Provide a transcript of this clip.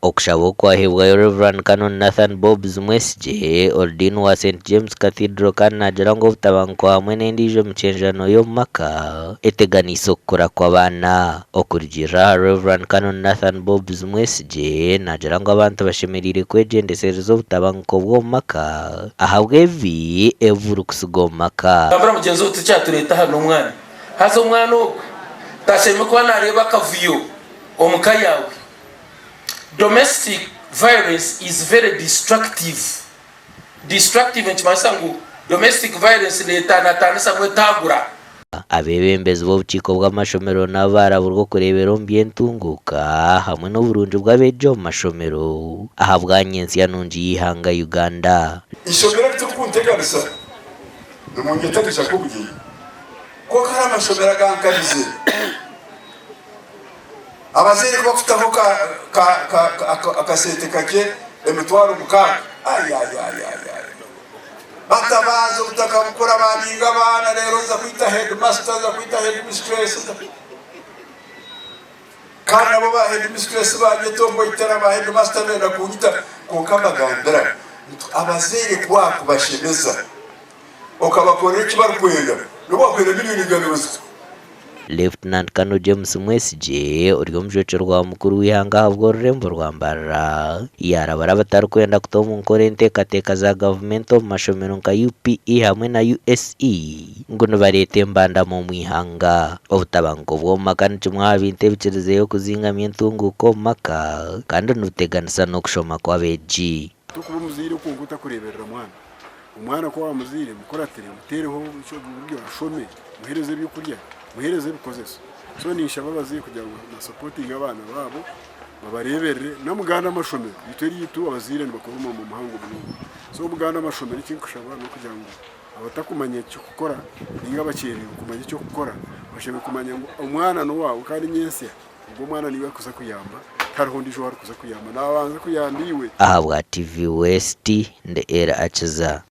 Okushaba kwahebwayo Reverend Canon Nathan Bobs Mwesije Ordin wa St James Cathedral kandi nagira ngo obutabanguko hamwe n'endijo michenjano y'omumaka eteganiisa okukura kw'abaana. Okurugira Reverend Canon Nathan Bobs Mwesije nagira ngo abantu bashemereire kwegyendesereza obutabanguko bw'omumaka ahabw'ebi ebirukusiga omumaka. Abura mugenzi we tucyatureta hano umwana haza umwana ogwo tasheme kuba nareba akavuyo omuka yawe. Domestic violence is very destructive nkimanisa ngu domestic violence netanatandisa mwetagura. Abebembezi b'obukiiko bw'amashomero n'abarabu rw'okureeberaho by'entunguuka hamwe n'oburungi bw'abeegi omu mashomero aha bwanyensi yanungi y'eihanga Uganda. Ishomero tukunteganisa nimunyetegesha kubwiye ko kari amashomero agankarize abazaire bafutaho akasente kake emitwaro mukaga batabaza ubutaka bukora baninga abana rero za kwita headmaster za kwita headmistress kandi abo ba headmistress banyetombo itara ba headmaster benda kunyita kokamagandara abazaire kwa kubashemeza okabakorera kibarukwenda n'ubakwera miliyoni ganuza. Lieutenant Colonel James Mwesije uri omujocho rwa mukuru w'ihanga ahabwa orurembo rwa Mbarara yarabara batarikwenda kutoma nkora enteekateeka za gavumenti omu mashomero nka UPE hamwe na USE ngu nibareeta embandamo omu ihanga. Obutabanguko bw'omumaka nikimwe aha bintu ebikirizeyo okuzingamya entunguuka omu maka kandi nibuteganisa n'okushoma kw'abeegi. Tukuba omuzaire okunguta kureeberera omwana ko wamuzaire mukoratire mutereho uburyo ashome muhereze ebyokurya muhereze ebikozeso so nishaba abazaire kugira ngo na supporting abana babo babareberere na muganda amashomero iteri yitu abazaire nibakora mu muhango bunini so muganda amashomero ikintu kushaba no kugira ngo abatakumanya cyo gukora ninga bakiri kumanya cyo gukora bashebe kumanya ngo umwana no wawe kandi nyense ubwo mwana niwe kuza kuyamba karuhundisho hari kuza kuyamba nabanze kuyambiwe. Aha bwa TV West nde era achiza.